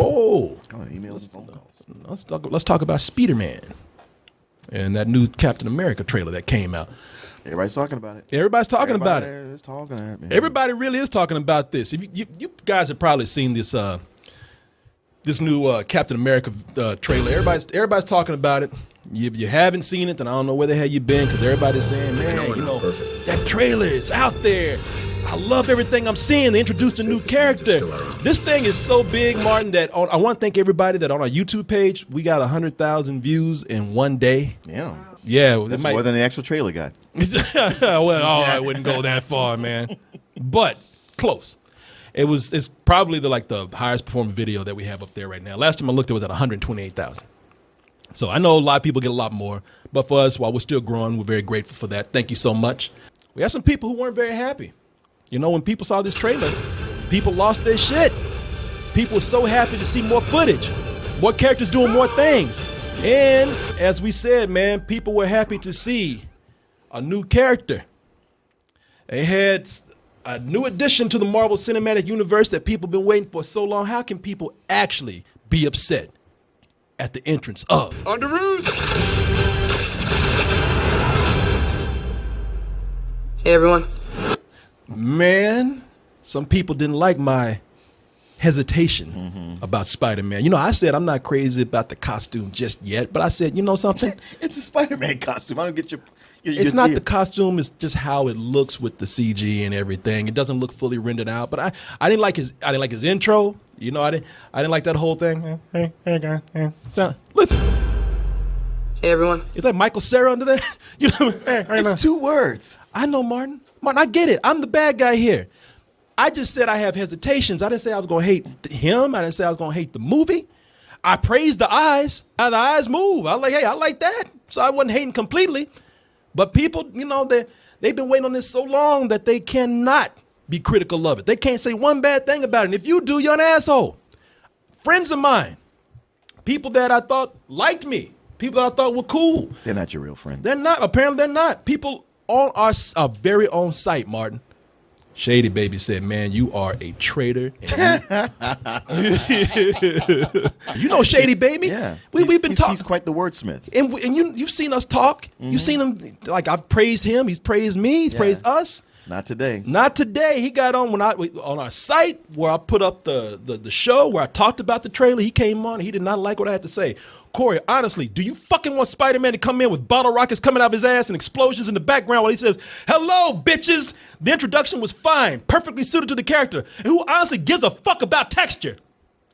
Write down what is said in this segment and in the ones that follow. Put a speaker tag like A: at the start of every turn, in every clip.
A: Oh,
B: emails and phone calls.
A: Let's talk about SPIDERMAN and that new Captain America trailer that came out.
B: Everybody's talking about it.
A: Everybody's talking about it.
B: Everybody's talking about it, man.
A: Everybody really is talking about this. If you guys have probably seen this this new Captain America trailer. Everybody's talking about it. You haven't seen it, then I don't know where the hell you've been, because everybody's saying, man, that trailer is out there. I love everything I'm seeing. They introduced a new character. This thing is so big, Martin, that I want to thank everybody that on our YouTube page, we got 100,000 views in one day.
B: Yeah.
A: Yeah.
B: That's more than the actual trailer got.
A: Well, I wouldn't go that far, man. But close. It's probably the highest performing video that we have up there right now. Last time I looked, it was at 128,000. So I know a lot of people get a lot more, but for us, while we're still growing, we're very grateful for that. Thank you so much. We had some people who weren't very happy. You know, when people saw this trailer, people lost their shit. People were so happy to see more footage, more characters doing more things. And as we said, man, people were happy to see a new character. They had a new addition to the Marvel Cinematic Universe that people have been waiting for so long. How can people actually be upset at the entrance of
C: Underoos?
D: Hey, everyone.
A: Man, some people didn't like my hesitation about Spider-Man. You know, I said I'm not crazy about the costume just yet, but I said, you know something?
B: It's a Spider-Man costume. I don't get your
A: it's not the costume, it's just how it looks with the CG and everything. It doesn't look fully rendered out, but I didn't like his intro. You know, I didn't like that whole thing. Hey guys. So, listen.
D: Hey, everyone.
A: Is that Michael Cera under there? You know,
B: it's 2 words.
A: I know, Martin. Martin, I get it. I'm the bad guy here. I just said I have hesitations. I didn't say I was going to hate him. I didn't say I was going to hate the movie. I praised the eyes. How the eyes move. I was like, hey, I like that. So I wasn't hating completely. But people, you know, they've been waiting on this so long that they cannot be critical of it. They can't say one bad thing about it. And if you do, you're an asshole. Friends of mine, people that I thought liked me, people that I thought were cool.
B: They're not your real friends.
A: They're not. Apparently, they're not. People on our very own site, Martin. Shady Baby said, man, you are a traitor. You know Shady Baby?
B: Yeah.
A: We've been talking.
B: He's quite the wordsmith.
A: And you've seen us talk. You've seen him, like, I've praised him. He's praised me. He's praised us.
B: Not today.
A: Not today. He got on on our site where I put up the show where I talked about the trailer. He came on. He did not like what I had to say. Corey, honestly, do you fucking want Spider-Man to come in with bottle rockets coming out of his ass and explosions in the background while he says, hello, bitches? The introduction was fine, perfectly suited to the character. And who honestly gives a fuck about texture?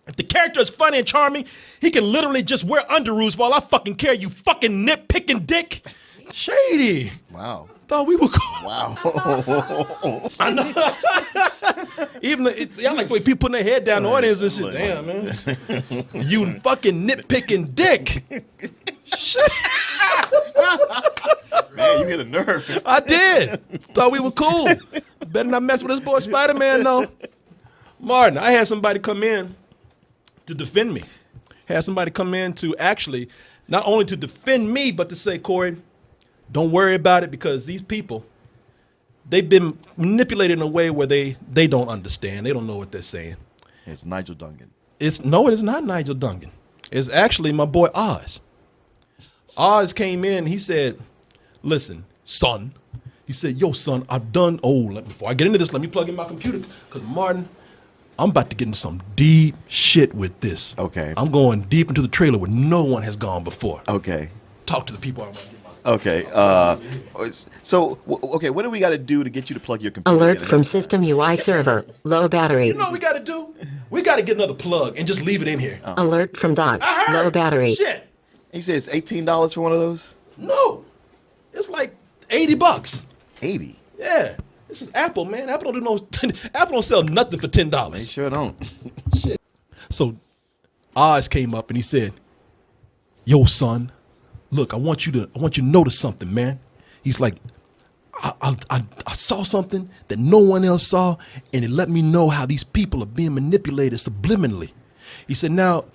A: If the character is funny and charming, he can literally just wear underoos while I fucking care, you fucking nitpicking dick. Shady.
B: Wow.
A: Thought we were cool.
B: Wow.
A: I know. Y'all like the way people putting their head down in the audience and shit. Damn, man. You fucking nitpicking dick. Shit.
B: Man, you hit a nerve.
A: I did. Thought we were cool. Better not mess with this boy Spider-Man, though. Martin, I had somebody come in to defend me. Had somebody come in to actually, not only to defend me, but to say, Corey, don't worry about it, because these people, they've been manipulated in a way where they don't understand. They don't know what they're saying.
B: It's Nigel Duncan.
A: No, it is not Nigel Duncan. It's actually my boy Oz. Oz came in. He said, listen, son. He said, yo, son, I've done, before I get into this, let me plug in my computer. Because, Martin, I'm about to get into some deep shit with this.
B: Okay.
A: I'm going deep into the trailer where no one has gone before.
B: Okay.
A: Talk to the people I want to get.
B: Okay. What do we got to do to get you to plug your computer?
E: Alert from System UI server. Low battery.
A: You know what we got to do? We got to get another plug and just leave it in here.
E: Alert from Doc. Low battery.
A: Shit.
B: You say it's $18 for one of those?
A: No. It's like $80.
B: 80.
A: Yeah. This is Apple, man. Apple don't sell nothing for $10.
B: They sure don't.
A: Shit. So Oz came up and he said, yo, son, look, I want you to notice something, man. He's like, I saw something that no one else saw, and it let me know how these people are being manipulated subliminally. He said, now,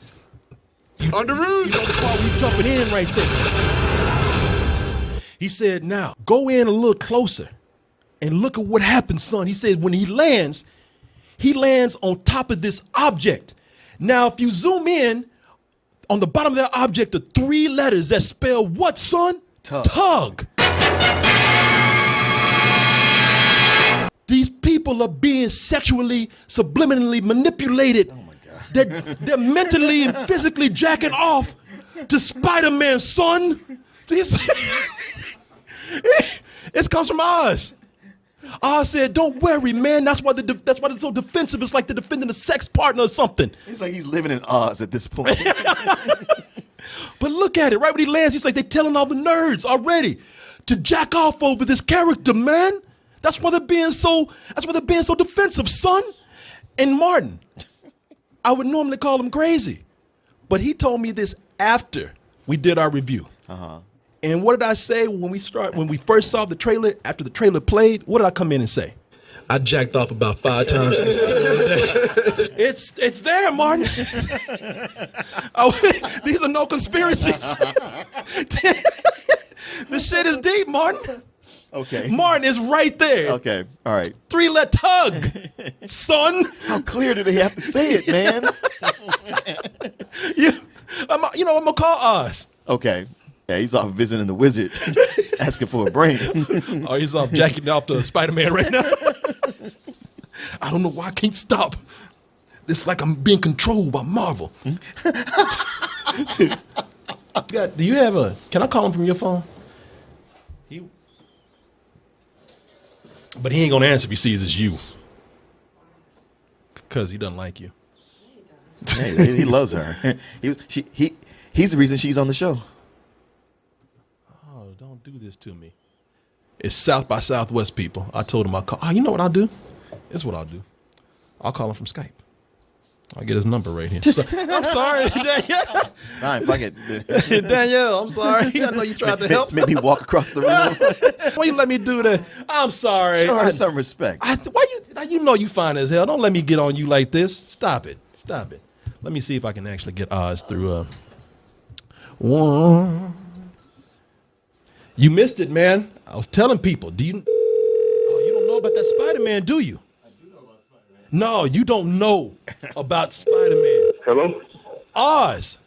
A: you know the part we jumping in right there. He said, now, go in a little closer and look at what happens, son. He said, when he lands on top of this object, Now, if you zoom in, on the bottom of that object are 3 letters that spell what, son?
B: Tug.
A: Tug. These people are being sexually, subliminally manipulated. Oh my God. They're mentally and physically jacking off to Spider-Man, son. It comes from Oz. Oz said, "Don't worry, man. That's why they're so defensive. It's like they're defending a sex partner or something."
B: It's like he's living in Oz at this point.
A: But look at it. Right when he lands, he's like, they're telling all the nerds already to jack off over this character, man. That's why they're being so defensive, son. And Martin, I would normally call him crazy, but he told me this after we did our review. And what did I say when we first saw the trailer, after the trailer played? What did I come in and say? I jacked off about 5 times. It's there, Martin. These are no conspiracies. This shit is deep, Martin.
B: Okay.
A: Martin is right there.
B: Okay. All right.
A: 3-letter tug, son.
B: How clear do they have to say it, man?
A: I'm gonna call Oz.
B: Okay. Yeah, he's off visiting the wizard, asking for a brain.
A: Oh, he's off jacking off to Spider-Man right now. I don't know why I can't stop. It's like I'm being controlled by Marvel. Do you have can I call him from your phone? But he ain't gonna answer if he sees it's you. Because he doesn't like you.
B: Hey, he loves her. He's the reason she's on the show.
A: Oh, don't do this to me. It's South by Southwest people. I told him I'll call. Oh, you know what I'll do? This is what I'll do. I'll call him from Skype. I'll get his number right here. So, I'm sorry, Danielle.
B: Fine, fuck it.
A: Danielle, I'm sorry. I know you tried to help.
B: Make me walk across the room.
A: Why you let me do that? I'm sorry.
B: Show her some respect.
A: You know you fine as hell. Don't let me get on you like this. Stop it. Stop it. Let me see if I can actually get Oz through. You missed it, man. I was telling people. You don't know about that Spider-Man, do you? No, you don't know about Spider-Man.
C: Hello?
A: Oz.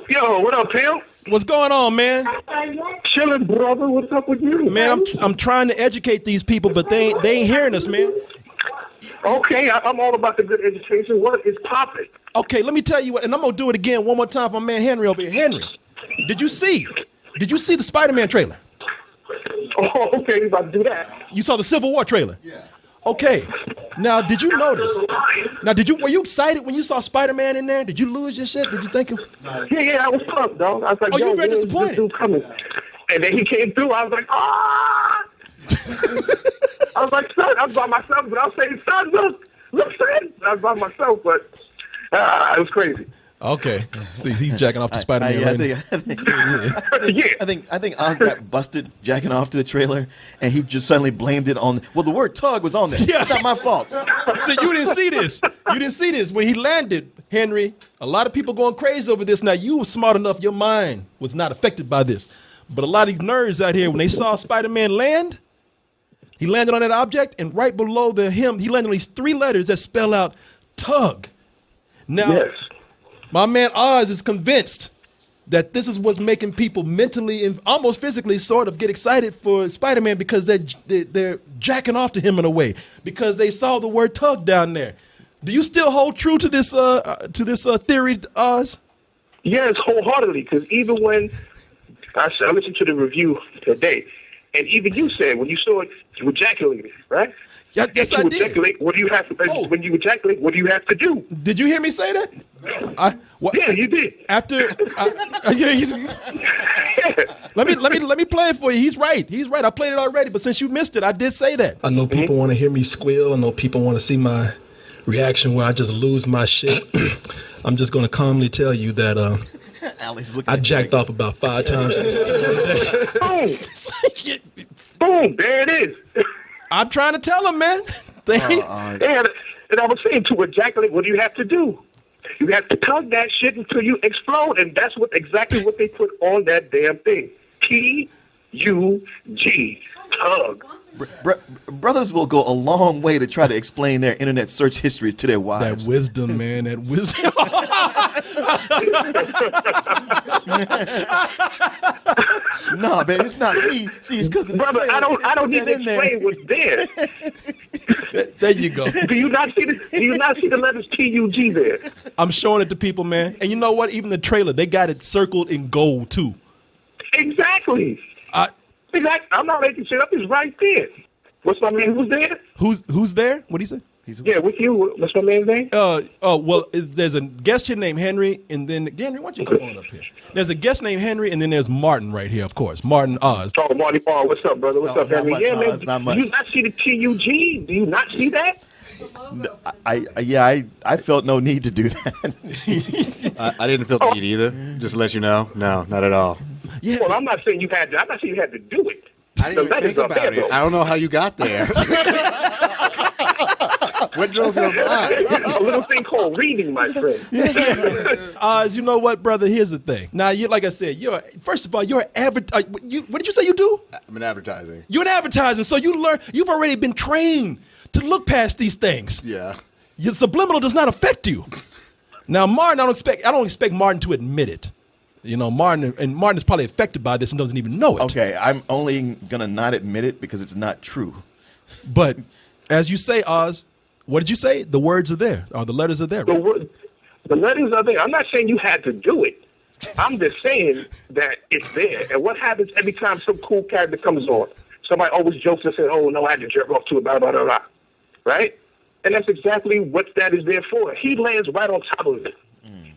C: Yo, what up, pimp?
A: What's going on, man?
C: Chilling, brother. What's up with you?
A: Man, I'm trying to educate these people, but they ain't hearing us, man.
C: Okay, I'm all about the good education. What is popping?
A: Okay, let me tell you what, and I'm going to do it again one more time for my man Henry over here. Henry, did you see the Spider-Man trailer?
C: Oh, okay, you about to do that.
A: You saw the Civil War trailer? Yeah. Okay. Now, did you notice? Were you excited when you saw Spider-Man in there? Did you lose your shit? Did you think?
C: Yeah, I was pumped, dog. I was like,
A: you were very disappointed.
C: This dude coming. And then he came through. I was like, ah! I was like, son, I was by myself, but I was saying, son, look, son. I was by myself, but it was crazy.
A: Okay. See, he's jacking off to Spider-Man
B: I think Oz got busted jacking off to the trailer, and he just suddenly blamed it on. Well, the word "tug" was on there.
A: Yeah.
B: It's not my fault.
A: See, you didn't see this. You didn't see this when he landed, Henry. A lot of people going crazy over this. Now, you were smart enough; your mind was not affected by this. But a lot of these nerds out here, when they saw Spider-Man land, he landed on that object, and right below him, he landed on these 3 letters that spell out "tug." Now.
C: Yes.
A: My man Oz is convinced that this is what's making people mentally and almost physically sort of get excited for Spider-Man because they're jacking off to him in a way because they saw the word "tug" down there. Do you still hold true to this theory, Oz?
C: Yes, wholeheartedly. Because even when I listened to the review today, and even you said when you saw it, you ejaculated, right?
A: Yeah, yes, I did.
C: Ejaculate, what do you have to? When you ejaculate, what do you have to do?
A: Did you hear me say that?
C: Yeah, you did.
A: After, let me play it for you. He's right. I played it already, but since you missed it, I did say that. I know people want to hear me squeal. I know people want to see my reaction where I just lose my shit. I'm just going to calmly tell you that I jacked off about 5 times.
C: Boom. Boom. There it is.
A: I'm trying to tell him, man.
C: And I was saying, to ejaculate, what do you have to do? You have to tug that shit until you explode, and that's exactly what they put on that damn thing. T-U-G, tug.
B: Brothers will go a long way to try to explain their internet search histories to their
A: That
B: wives.
A: wisdom, man. That wisdom.
B: Nah, man, it's not me. See, it's because
C: Brother, I don't need to explain what's there.
A: There you go.
C: Do you not see the letters TUG there?
A: I'm showing it to people, man. And you know what? Even the trailer, they got it circled in gold too.
C: Exactly. Exactly. I'm not making shit up. It's right there. What's my man? Who's there?
A: Who's there? What do you say?
C: Yeah, with you. What's my man's name?
A: Well, there's a guest here named Henry, and then Henry, why don't you come on up here? There's a guest named Henry, and then there's Martin right here, of course. Martin Oz.
C: Oh, Marty Paul. What's up, brother? What's up, Henry?
B: Much,
C: Yeah, man.
B: it's not much.
C: Do you not see the TUG? Do you not see that?
B: I felt no need to do that.
F: I didn't feel the need either. Just to let you know. No, not at all.
A: Yeah.
C: Well, I'm not saying you had to. I'm not saying you had to do it.
F: I didn't even think about it. I don't know how you got there. What drove your mind?
C: A little thing called reading, my friend.
A: Oz, you know what, brother? Here's the thing. Now, like I said, first of all, you're an what did you say you do?
F: I'm in advertising.
A: You're in advertising, so you've already been trained to look past these things.
F: Yeah.
A: Your subliminal does not affect you. Now, Martin, I don't expect Martin to admit it. You know, Martin is probably affected by this and doesn't even know it.
B: Okay, I'm only gonna not admit it because it's not true.
A: But as you say, Oz, what did you say? The words are there, or the letters are there. Right?
C: The letters are there. I'm not saying you had to do it. I'm just saying that it's there. And what happens every time some cool character comes on? Somebody always jokes and says, "Oh no, I had to jerk off to it." Blah blah blah blah. Right? And that's exactly what that is there for. He lands right on top of it.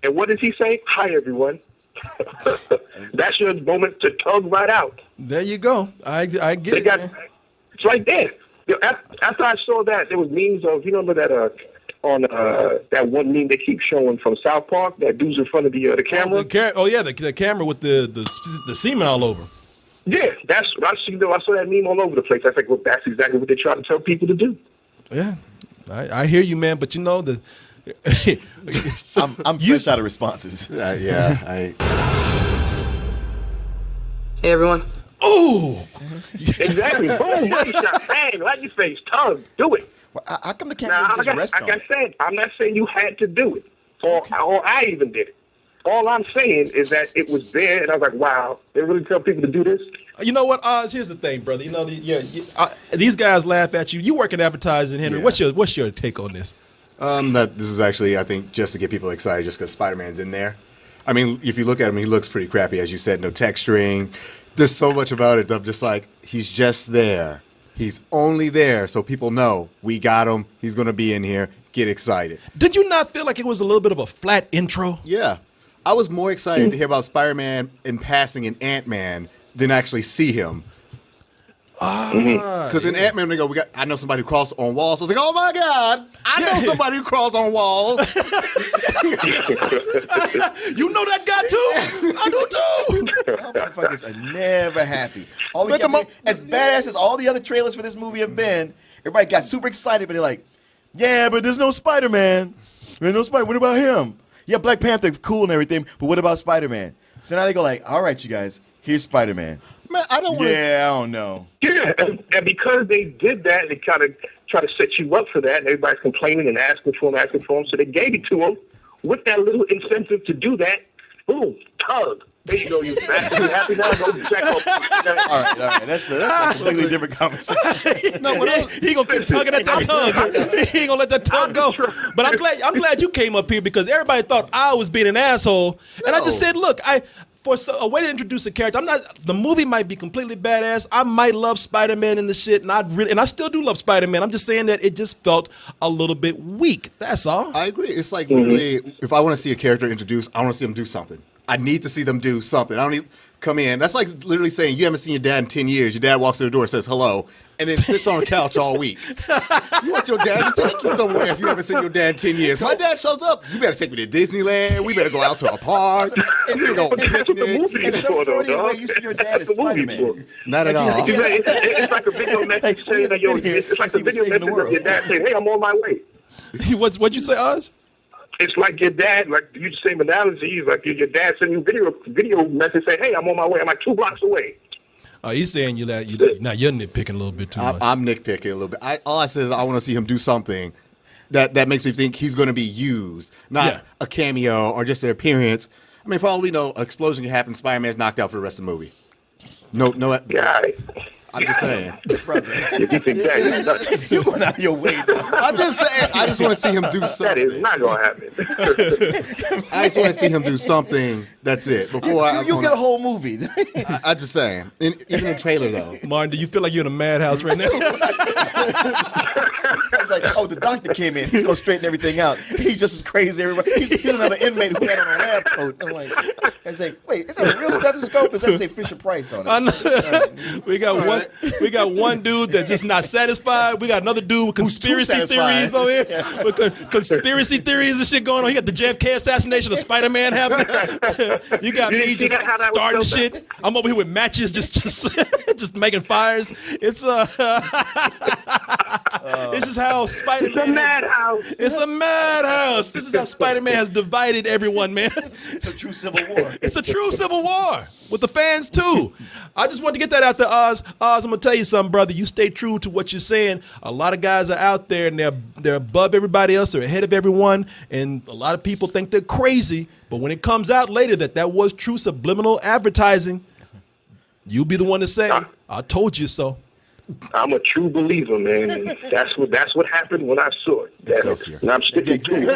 C: And what does he say? "Hi, everyone." That's your moment to tug right out.
A: There you go. I get it. Man.
C: It's right there. After I saw that, there was memes of, you remember that on that one meme they keep showing from South Park, that dude's in front of the camera.
A: The camera with the semen all over.
C: Yeah, I saw that meme all over the place. I think, well, that's exactly what they try to tell people to do.
A: Yeah, I hear you, man. But you know
B: I'm fresh out of responses.
F: Yeah.
D: Hey, everyone.
A: Oh,
C: exactly. Boom, money shot, bang, right in your face, tug, do it.
B: Well, how come the camera just rest on?
C: Like I said, I'm not saying you had to do it, or I even did it. All I'm saying is that it was there, and I was like, wow, they really tell people to do this?
A: You know what, Oz? Here's the thing, brother. You know, these guys laugh at you. You work in advertising, Henry.
F: Yeah.
A: What's your take on this?
F: That this is actually, I think, just to get people excited, just because Spider-Man's in there. I mean, if you look at him, he looks pretty crappy, as you said. No texturing. There's so much about it. I'm just like, he's just there. He's only there so people know we got him. He's going to be in here. Get excited.
A: Did you not feel like it was a little bit of a flat intro?
F: Yeah. I was more excited to hear about Spider-Man in passing in Ant-Man than actually see him. Because in Ant-Man, they go, I know somebody who crawls on walls. I was like, oh my God, I know somebody who crawls on walls.
A: You know that guy too? I do too.
B: Motherfuckers are never happy. As badass as all the other trailers for this movie have been, everybody got super excited, but they're like, yeah, but there's no Spider-Man. There's no Spider. What about him? Yeah, Black Panther, cool and everything, but what about Spider-Man? So now they go like, all right, you guys, here's Spider-Man.
F: Man, I don't
B: know.
C: Yeah, and because they did that, they kind of try to set you up for that, and everybody's complaining and asking for him, so they gave it to him with that little incentive to do that. Boom, tug. There you go, you bastard. Happy now? Go check off.
B: All right. That's a completely different conversation.
A: No, but he gonna keep tugging at that tug. He ain't gonna let that tug go. But I'm glad you came up here because everybody thought I was being an asshole, and I just said, look, for a way to introduce a character, the movie might be completely badass. I might love Spider-Man and the shit, and I still do love Spider-Man. I'm just saying that it just felt a little bit weak. That's all.
F: I agree. It's like literally, if I want to see a character introduced, I want to see them do something. I need to see them do something. I don't need come in. That's like literally saying you haven't seen your dad in 10 years. Your dad walks to the door and says hello, and then sits on the couch all week. You want your dad to take you somewhere if you haven't seen your dad in 10 years. My dad shows up. You better take me to Disneyland. We better go out to a park. And we go picnics.
B: It's so funny the way you see your dad as Spider-Man.
F: Not at all.
C: It's like a video message saying that it's like a video message of your dad saying, hey, I'm on my way.
A: What'd you say, Oz?
C: It's like your dad, like you the same analogy, like your dad sending you video message saying, hey, I'm on my way. I'm like 2 blocks away.
A: Oh, he's saying you're nitpicking a little bit too much.
F: I'm nitpicking a little bit. All I said is I want to see him do something that makes me think he's going to be used, not a cameo or just an appearance. I mean, for all we know, an explosion can happen. Spider-Man's knocked out for the rest of the movie. No.
C: Guy.
F: I'm just saying.
B: Brother.
C: If you think that, you're nuts.
B: You're going out of your way.
F: I'm just saying. I just want to see him do
C: That
F: something.
C: is not going to happen.
F: I just want to see him do something. That's it. Before
B: You get a whole movie.
F: I just saying. Even a trailer though.
A: Martin, do you feel like you're in a madhouse right now?
B: It's like, oh, the doctor came in. He's going to straighten everything out. He's just as crazy as everybody. He's another inmate who had on a lab coat. I'm like, I say, wait, is that a real stethoscope? Or does that say Fisher Price on it?
A: I know. We got one dude that's just not satisfied. We got another dude with conspiracy theories on here. With conspiracy theories and shit going on. You got the JFK assassination of Spider-Man happening. You got me just starting shit. I'm over here with matches, just making fires. It's this is how Spider-Man.
C: It's a madhouse.
A: It's a madhouse. This is how Spider-Man has divided everyone, man.
B: It's a true civil war.
A: It's a true civil war with the fans too. I just want to get that out there, Oz. Oz, I'm gonna tell you something, brother. You stay true to what you're saying. A lot of guys are out there and they're above everybody else. They're ahead of everyone, and a lot of people think they're crazy. But when it comes out later that was true subliminal advertising, you'll be the one to say, "I told you so."
C: I'm a true believer, man. And that's what happened when I saw it.
F: Excelsior.
C: And I'm sticking to it.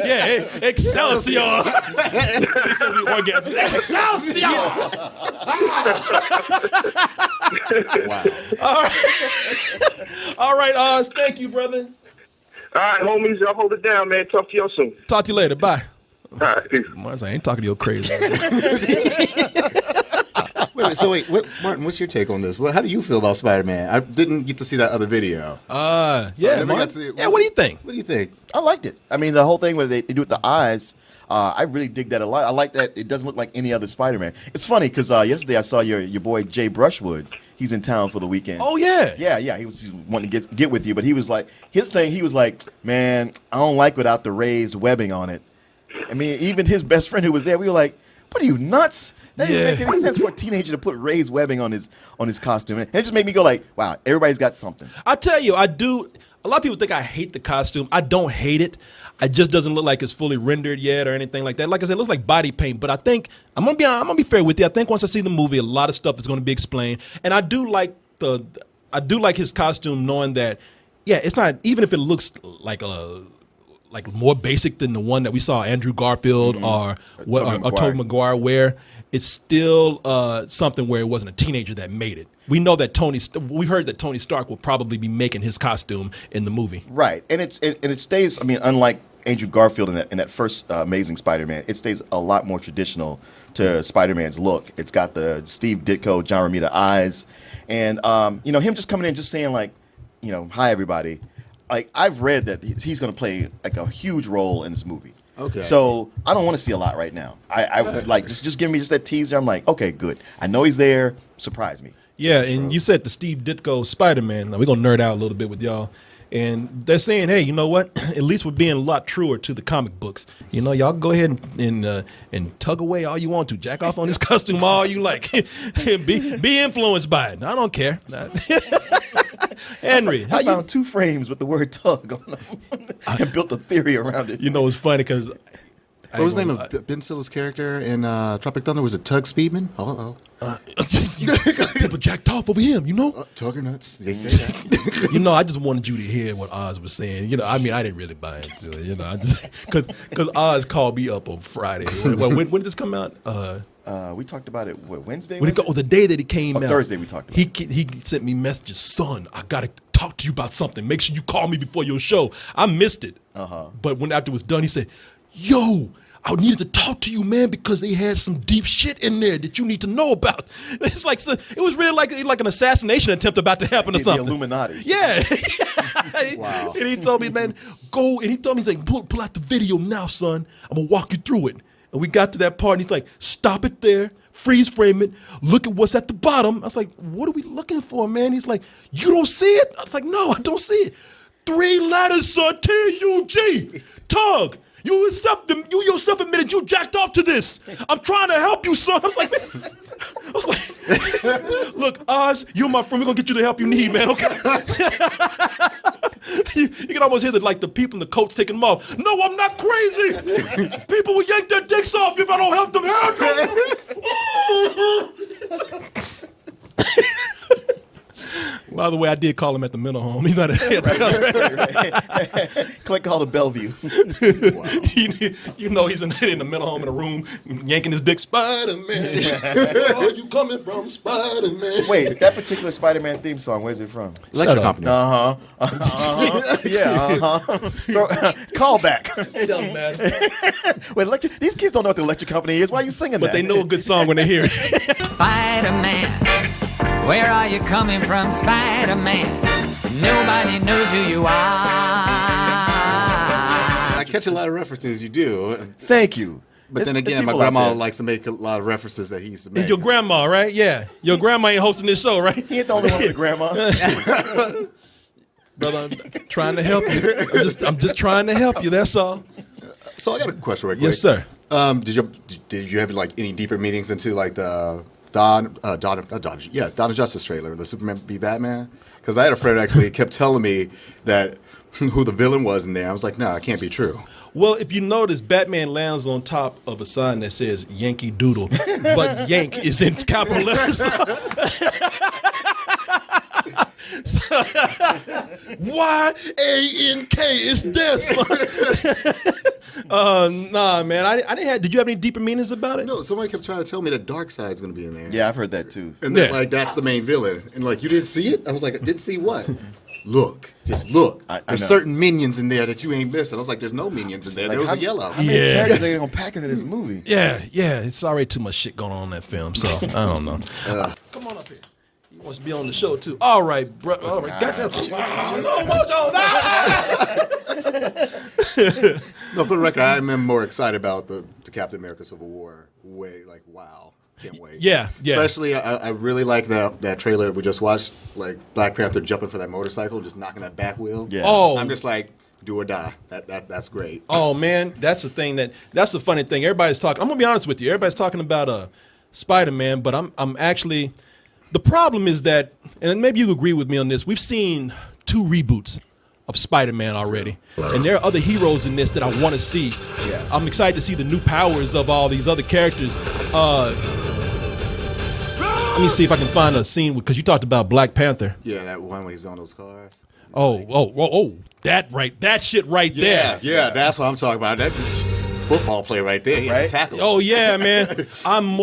A: Yeah, Excelsior. They said we orgasm. Excelsior.
F: Wow.
A: All right, Oz. Thank you, brother.
C: All right, homies, y'all hold it down, man. Talk to y'all soon.
A: Talk to you later. Bye.
C: All right, peace.
A: I ain't talking to you crazy.
F: Wait, Martin, what's your take on this? How do you feel about Spider-Man? I didn't get to see that other video.
A: Yeah,
F: what
A: do you think?
F: What do you think?
B: I liked it. I mean, the whole thing where they do with the eyes, I really dig that a lot. I like that it doesn't look like any other Spider-Man. It's funny because yesterday I saw your boy Jay Brushwood. He's in town for the weekend.
A: Oh, yeah.
B: Yeah. He was wanting to get with you, but he was like, he was like, man, I don't like without the raised webbing on it. I mean, even his best friend who was there, we were like, what are you, nuts? That doesn't make any sense for a teenager to put raised webbing on his costume. And it just made me go like, wow, everybody's got something.
A: I tell you, I do. A lot of people think I hate the costume. I don't hate it. It just doesn't look like it's fully rendered yet or anything like that. Like I said, it looks like body paint. But I think I'm gonna be fair with you. I think once I see the movie, a lot of stuff is going to be explained. And I do like his costume, knowing that, it's not, even if it looks like more basic than the one that we saw Andrew Garfield or Tobey Maguire wear. It's still something where it wasn't a teenager that made it. We know that we heard that Tony Stark will probably be making his costume in the movie.
B: Right, and it stays. I mean, unlike Andrew Garfield in that first Amazing Spider-Man, it stays a lot more traditional to Spider-Man's look. It's got the Steve Ditko, John Romita eyes, and him just coming in, just saying like, hi everybody. Like, I've read that he's going to play like a huge role in this movie.
F: Okay.
B: So I don't want to see a lot right now. I would like just give me just that teaser. I'm like, okay, good. I know he's there. Surprise me.
A: Yeah, and you said the Steve Ditko Spider-Man. Now, we're gonna nerd out a little bit with y'all. And they're saying, hey, you know what? At least we're being a lot truer to the comic books. Y'all go ahead and tug away all you want to. Jack off on this costume all you like. be influenced by it. I don't care. Henry,
B: I found 2 frames with the word tug on them and built a theory around it.
A: It's funny because
F: What was the name of Ben Stiller's character in Tropic Thunder? Was it Tug Speedman?
A: People jacked off over him,
F: Tugger nuts. They say that.
A: I just wanted you to hear what Oz was saying. I didn't really buy into it. I just because Oz called me up on Friday. When did this come out?
B: We talked about it Wednesday.
A: The day that it came out.
B: Thursday we talked about it.
A: He sent me messages, son. I gotta talk to you about something. Make sure you call me before your show. I missed it. But when after it was done, he said, yo, I needed to talk to you, man, because they had some deep shit in there that you need to know about. It's like it was really like an assassination attempt about to happen or something.
B: The Illuminati.
A: Yeah.
F: Wow.
A: And he told me, man, go. And he told me, he's like, pull out the video now, son. I'm gonna walk you through it. And we got to that part, and he's like, stop it there, freeze frame it, look at what's at the bottom. I was like, what are we looking for, man? He's like, you don't see it? I was like, no, I don't see it. 3 letters, son, T-U-G, tug. You yourself admitted you jacked off to this. I'm trying to help you, son. I was like, Look, Oz, you're my friend. We're gonna get you the help you need, man. Okay. You can almost hear the people in the coats taking them off. No, I'm not crazy. People will yank their dicks off if I don't help them. By the way, I did call him at the mental home. He's not at
B: Click call to Bellevue.
A: You know he's in the mental home in a room yanking his dick. Spider-Man, where are you coming from, Spider-Man?
B: Wait, that particular Spider-Man theme song, where's it from?
F: Electric Company.
B: Yeah, call back.
A: It doesn't matter.
B: Wait, these kids don't know what the Electric Company is. Why are you singing that?
A: But they know a good song when they hear it.
G: Spider-Man, where are you coming from, Spider-Man? Nobody knows who you are.
F: I catch a lot of references. You do.
B: Thank you.
F: But then again, my grandma likes to make a lot of references that he used to make.
A: Your grandma, right? Yeah. Your grandma ain't hosting this show, right?
B: He ain't the only one with a grandma.
A: Brother, I'm trying to help you. I'm just trying to help you. That's all.
F: So I got a question right quick.
A: Yes, sir.
F: Did you have like any deeper meanings into like the Dawn of Justice trailer, the Superman v Batman? Because I had a friend actually kept telling me that who the villain was in there. I was like, no, it can't be true.
A: Well, if you notice, Batman lands on top of a sign that says Yankee Doodle, but Yank is in capital letters. Y-A-N-K is this. Nah, man. I didn't have. Did you have any deeper meanings about it?
F: No, somebody kept trying to tell me that Darkseid's going to be in there.
B: Yeah, I've heard that too.
F: And then, that's the main villain. And like, you didn't see it? I was like, I didn't see what? Look, just look. There's certain minions in there that you ain't missing. I was like, there's no minions in there. There was a yellow.
B: How many characters are they going to pack into this movie?
A: Yeah. It's already too much shit going on in that film, so I don't know. Come on up here. He wants to be on the show, too. All right, bro. All right. Goddamn.
F: No, for the record, I'm more excited about the Captain America Civil War. Wow. Can't wait.
A: Yeah.
F: Especially, I really like that trailer we just watched, like Black Panther jumping for that motorcycle, just knocking that back wheel.
B: Yeah.
A: Oh.
F: I'm just like, do or die. That's great.
A: Oh man, that's the thing that's the funny thing. Everybody's talking. I'm gonna be honest with you. Everybody's talking about Spider-Man, but I'm actually. The problem is that, and maybe you agree with me on this. We've seen 2 reboots of Spider-Man already, and there are other heroes in this that I want to see.
B: Yeah.
A: I'm excited to see the new powers of all these other characters. Let me see if I can find a scene because you talked about Black Panther.
F: Yeah, that one when he's on those cars.
A: Oh, that shit right there.
F: Yeah, that's what I'm talking about. That football play right there. He had to tackle him.
A: Oh yeah, man. I'm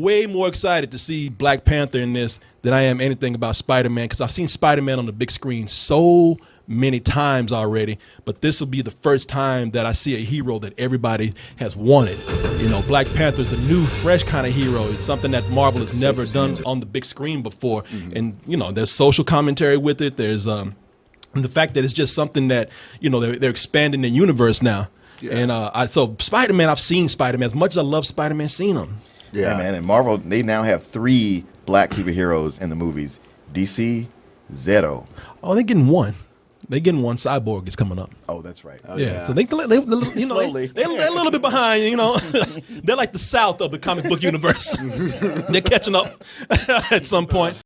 A: way more excited to see Black Panther in this than I am anything about Spider-Man because I've seen Spider-Man on the big screen so many times already, but this will be the first time that I see a hero that everybody has wanted. You know, Black Panther's a new, fresh kind of hero. It's something that Marvel has never done on the big screen before. Mm-hmm. And, you know, there's social commentary with it. There's the fact that it's just something that, you know, they're expanding the universe now. Yeah. And so Spider-Man, I've seen Spider-Man. As much as I love Spider-Man, seen him.
B: Yeah, man. And Marvel, they now have 3 black superheroes in the movies. DC, Zero.
A: Oh, they're getting one. They're getting one. Cyborg is coming up.
B: Oh, that's right. Oh,
A: yeah. So they're a little bit behind. You know, they're like the South of the comic book universe. They're catching up at some point.